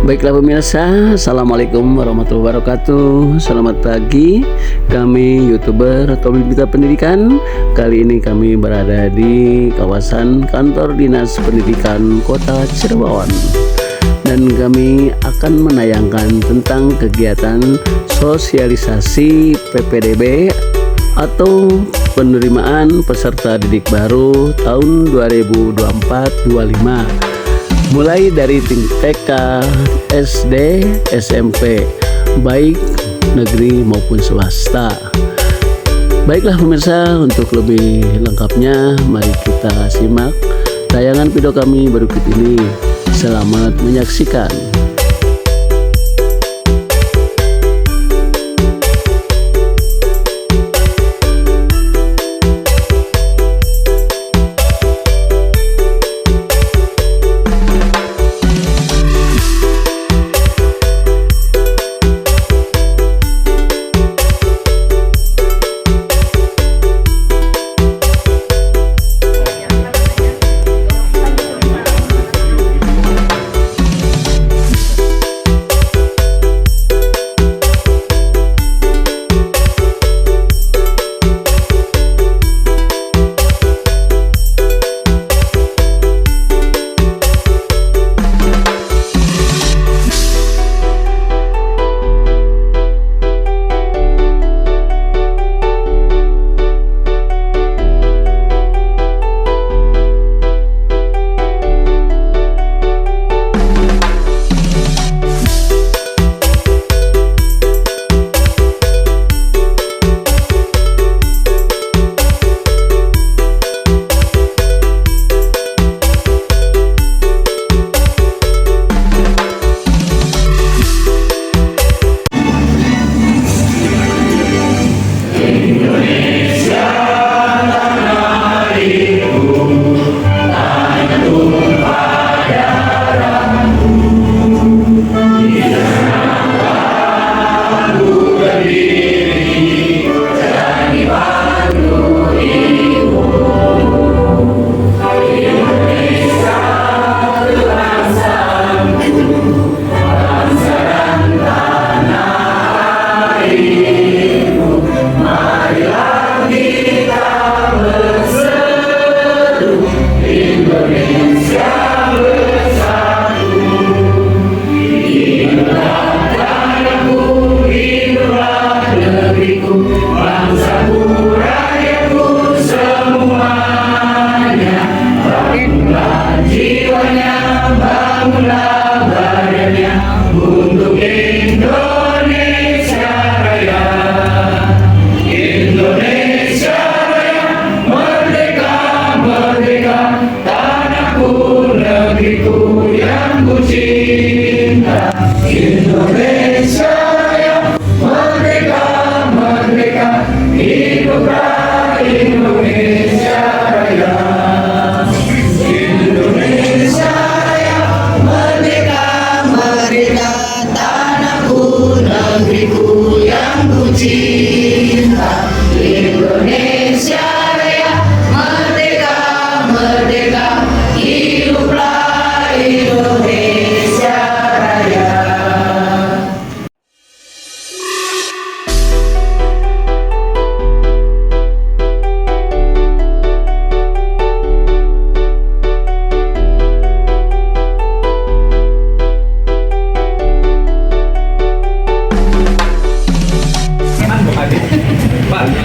Baiklah pemirsa, Assalamualaikum warahmatullahi wabarakatuh. Selamat pagi, kami YouTuber Tommy Bita Pendidikan. Kali ini kami berada di kawasan kantor Dinas Pendidikan Kota Cirebon, dan kami akan menayangkan tentang kegiatan sosialisasi PPDB atau penerimaan peserta didik baru tahun 2024-25, mulai dari tingkat TK, SD, SMP, baik negeri maupun swasta. Baiklah pemirsa, untuk lebih lengkapnya mari kita simak tayangan video kami berikut ini. Selamat menyaksikan. Indonesia yang merdeka, merdeka, hiduplah Indonesia Raya. Indonesia yang merdeka, merdeka, tanahku, negeriku yang ku cinta. Indonesia Raya, merdeka, merdeka, hiduplah Indonesia Raya.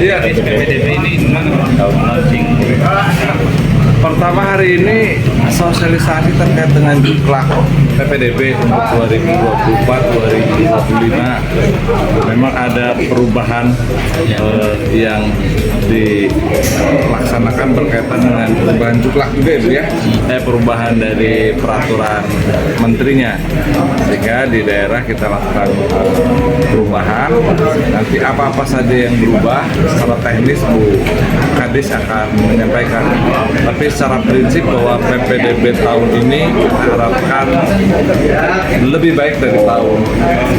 Iya, PPDB ini gimana tahun launching? Pertama hari ini sosialisasi terkait dengan Juklak PPDB untuk 2024-2025. Memang ada perubahan yang dilaksanakan berkaitan dengan perubahan Juklak juga Ibu ya. Perubahan dari peraturan menterinya. Sehingga di daerah kita lakukan perubahan. Nanti apa-apa saja yang berubah secara teknis Bu Kadis akan menyampaikan. Tapi secara prinsip bahwa PPDB tahun ini kita harapkan lebih baik dari tahun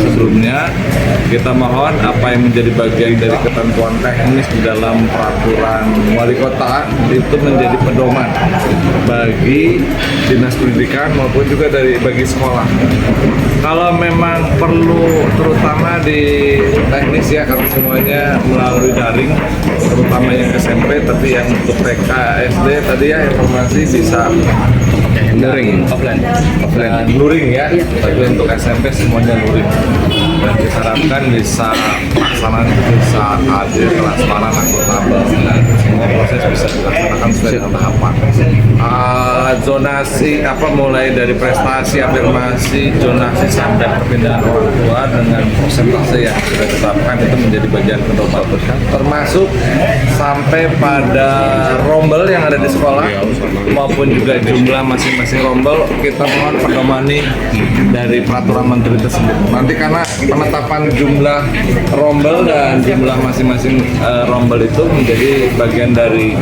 sebelumnya. Kita mohon apa yang menjadi bagian dari ketentuan teknis di dalam peraturan wali kota itu menjadi pedoman bagi dinas pendidikan maupun juga bagi sekolah. Kalau memang perlu, terutama di teknis ya, karena semuanya melalui daring, terutama yang SMP, tapi yang untuk TK, SD tadi ya informasi bisa luring, offline, luring ya. Tapi untuk SMP semuanya luring. Dan kita harapkan bisa pelaksanaan itu bisa adil, transparan, akuntabel. Semua proses bisa dilaksanakan sesuai dengan tahapan. Zonasi mulai dari prestasi, afirmasi, zonasi sampai perpindahan orang tua dengan persentase yang sudah ditetapkan itu menjadi bagian pedoman, termasuk sampai pada rombel yang ada di sekolah maupun juga jumlah masing-masing rombel kita mohon pedomani dari peraturan menteri tersebut. Nanti karena penetapan jumlah rombel dan jumlah masing-masing rombel itu menjadi bagian dari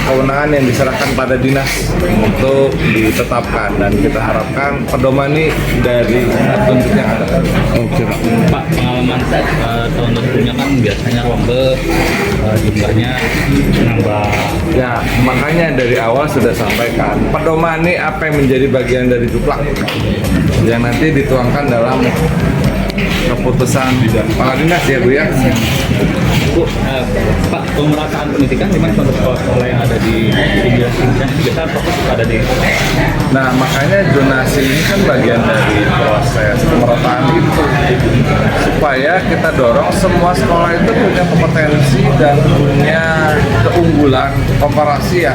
kewenangan yang diserahkan pada dinas untuk ditetapkan, dan kita harapkan pedomani dari tuntuk yang ada. Oke Pak, pengalaman tahun sebelumnya kan biasanya rombel jumlahnya nambah. Ya, makanya dari awal sudah sampaikan pedomani apa yang menjadi bagian dari juplak yang nanti dituangkan dalam keputusan kepala dinas ya Bu ya. Bu, Pak, pemerataan pendidikan gimana untuk sekolah-sekolah yang ada di pinggir biasa fokus ada di. Nah, makanya zonasi ini kan bagian dari proses pemerataan itu, supaya kita dorong semua sekolah itu punya kompetensi dan punya keunggulan komparasi ya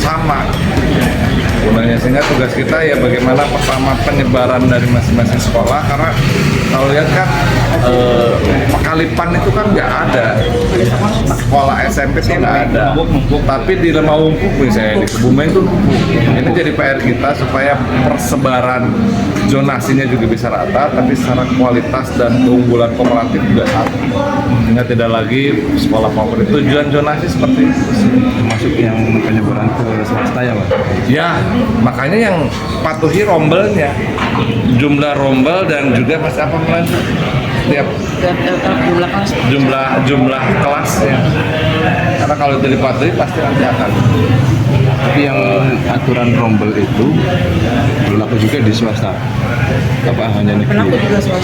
sama gunanya, sehingga tugas kita ya bagaimana pertama penyebaran dari masing-masing sekolah, karena kalau lihat kan Pekalipan itu kan nggak ada sekolah SMP itu nggak ada, tapi di Lemawungkuk misalnya di Kebumen itu numpuk. Ini jadi PR kita supaya persebaran zonasinya juga bisa rata, tapi secara kualitas dan keunggulan kooperatif juga sama, sehingga tidak lagi sekolah favorit. Tujuan zonasi seperti itu, termasuk yang penyebaran ke swasta ya Pak? Ya, makanya yang patuhi rombelnya, jumlah rombel dan juga mas apa setiap jumlah kelasnya, karena kalau itu dipatuhi pasti nanti akan. Tapi yang aturan rombel itu berlaku juga di swasta, apa hanya negeri?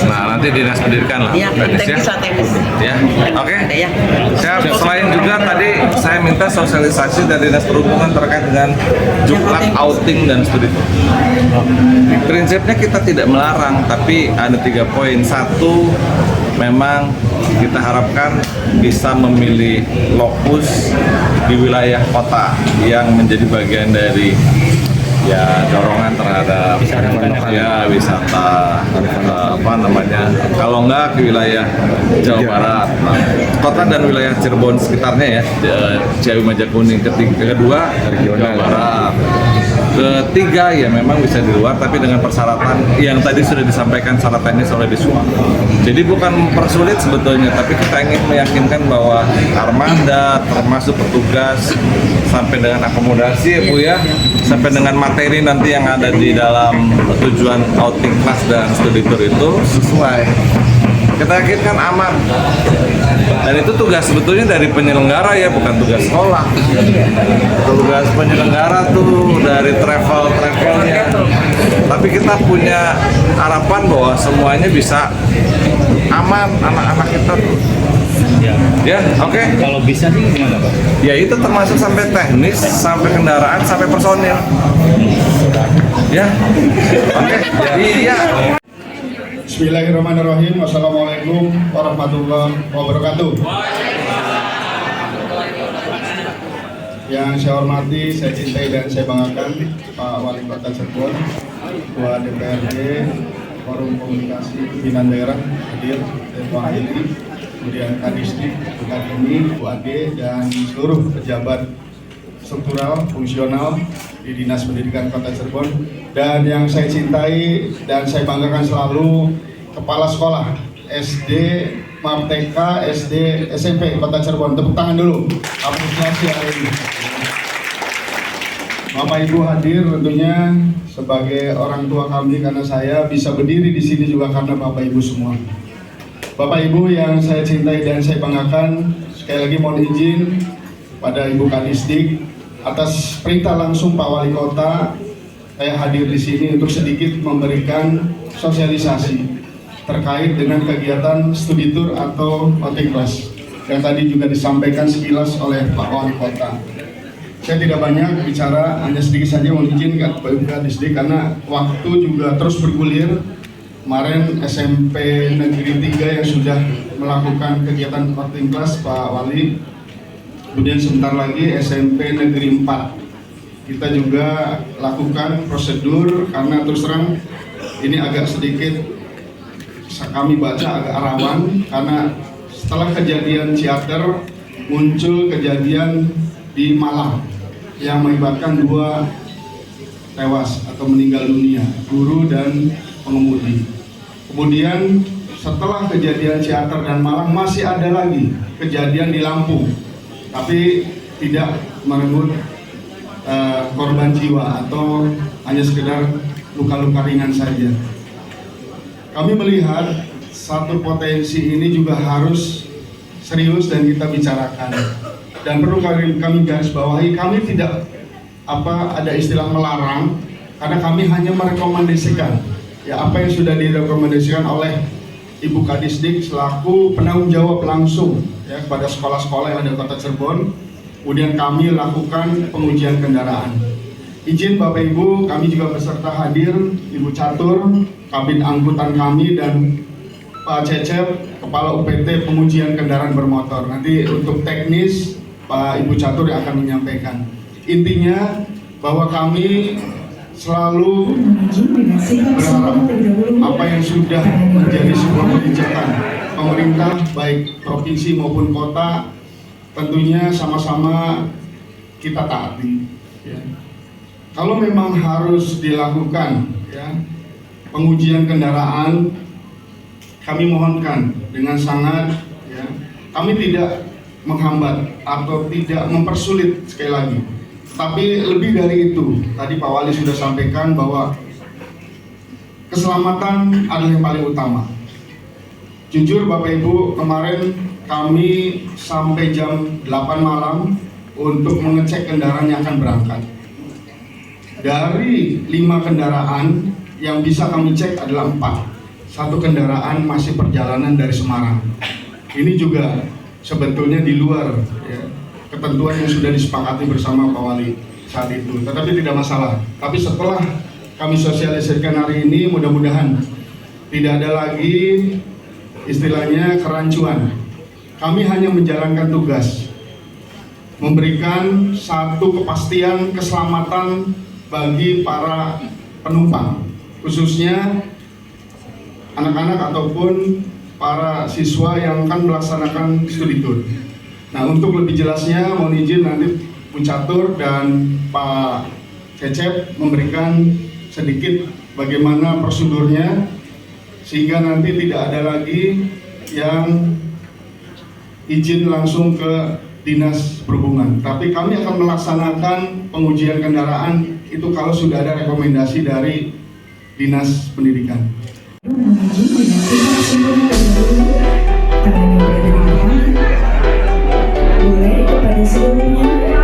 Nah, nanti dinas pendidikan lah, Ya, teknis ya. Oke. Siap. Selain juga tadi saya minta sosialisasi dari dinas perhubungan terkait dengan juklak, outing dan studi tour. Prinsipnya kita tidak melarang, tapi ada 3 poin. Satu, memang kita harapkan bisa memilih lokus di wilayah kota yang menjadi bagian dari ya dorongan terhadap wisata kalau enggak ke wilayah Jawa Barat, kota dan wilayah Cirebon sekitarnya ya, Ciawi Majakuning. Kedua Jawa Barat. Ketiga ya memang bisa di luar, tapi dengan persyaratan yang tadi sudah disampaikan secara teknis oleh Diswa. Jadi bukan mempersulit sebetulnya, tapi kita ingin meyakinkan bahwa armada termasuk petugas sampai dengan akomodasi ya Bu ya, sampai dengan materi nanti yang ada di dalam tujuan outing class dan studi tour itu sesuai. Kita yakinkan aman, dan itu tugas sebetulnya dari penyelenggara ya, bukan tugas sekolah. Tugas penyelenggara tuh dari travelnya, tapi kita punya harapan bahwa semuanya bisa aman, anak-anak kita tuh. Ya, oke. Kalau bisa sih gimana Pak? Ya itu termasuk sampai teknis, sampai kendaraan, sampai personil. Ya, oke. Iya. Bismillahirrahmanirrahim. Wassalamualaikum warahmatullahi wabarakatuh. Yang saya hormati, saya cintai dan saya banggakan Pak Wali Kota Cirebon, Ketua DPRD, Forum Komunikasi Pimpinan Daerah hadir, Pak Hili, kemudian Kadisdik, Kadini, Bu Ade, dan seluruh pejabat struktural, fungsional di Dinas Pendidikan Kota Cirebon, dan yang saya cintai dan saya banggakan selalu Kepala Sekolah SD, TK, SD, SMP Kota Cirebon. Tepuk tangan dulu apresiasi hari ini. Bapak Ibu hadir tentunya sebagai orang tua kami, karena saya bisa berdiri di sini juga karena Bapak Ibu semua. Bapak Ibu yang saya cintai dan saya banggakan, sekali lagi mohon izin pada Ibu Kadisdik atas perintah langsung Pak Wali Kota, saya hadir di sini untuk sedikit memberikan sosialisasi terkait dengan kegiatan studi tour atau outing class yang tadi juga disampaikan sekilas oleh Pak Wali Kota. Saya tidak banyak bicara, hanya sedikit saja mohon izin Pak Ibu Kadisdik karena waktu juga terus bergulir. Kemarin SMP Negeri 3 yang sudah melakukan kegiatan outing class Pak Wali, kemudian sebentar lagi SMP Negeri 4 kita juga lakukan prosedur, karena terus terang ini agak sedikit kami baca agak rawan, karena setelah kejadian Ciater muncul kejadian di Malang yang mengakibatkan 2 tewas atau meninggal dunia, guru dan pengemudi. Kemudian setelah kejadian Ciater dan Malang masih ada lagi kejadian di Lampung, tapi tidak merenggut korban jiwa atau hanya sekedar luka-luka ringan saja. Kami melihat satu potensi ini juga harus serius dan kita bicarakan. Dan perlu kami garis bawahi, kami tidak ada istilah melarang, karena kami hanya merekomendasikan ya apa yang sudah direkomendasikan oleh Ibu Kadisdik selaku penanggung jawab langsung ya kepada sekolah-sekolah yang ada di Kota Cirebon. Kemudian kami lakukan pengujian kendaraan. Izin Bapak Ibu, kami juga beserta hadir Ibu Catur, Kabin Angkutan kami, dan Pak Cecep, Kepala UPT Pengujian Kendaraan Bermotor. Nanti untuk teknis Pak Ibu Catur yang akan menyampaikan. Intinya bahwa kami selalu berharap apa yang sudah menjadi sebuah kebijakan pemerintah baik provinsi maupun kota tentunya sama-sama kita taati. Ya. Kalau memang harus dilakukan ya, pengujian kendaraan, kami mohonkan dengan sangat ya, kami tidak menghambat atau tidak mempersulit sekali lagi. Tapi lebih dari itu, tadi Pak Wali sudah sampaikan bahwa keselamatan adalah yang paling utama. Jujur Bapak Ibu, kemarin kami sampai jam 8 malam untuk mengecek kendaraan yang akan berangkat. Dari 5 kendaraan yang bisa kami cek adalah 4. 1 kendaraan masih perjalanan dari Semarang. Ini juga sebetulnya di luar ya, ketentuan yang sudah disepakati bersama Pak Wali saat itu, tetapi tidak masalah. Tapi setelah kami sosialisasikan hari ini, mudah-mudahan tidak ada lagi istilahnya kerancuan. Kami hanya menjalankan tugas, memberikan satu kepastian keselamatan bagi para penumpang, khususnya anak-anak ataupun para siswa yang akan melaksanakan studi tour. Nah, untuk lebih jelasnya mohon izin nanti Bu Catur dan Pak Cecep memberikan sedikit bagaimana prosedurnya, sehingga nanti tidak ada lagi yang izin langsung ke Dinas Perhubungan. Tapi kami akan melaksanakan pengujian kendaraan itu kalau sudah ada rekomendasi dari Dinas Pendidikan. Tangan yang berada di depan, mulai kepada sebelumnya.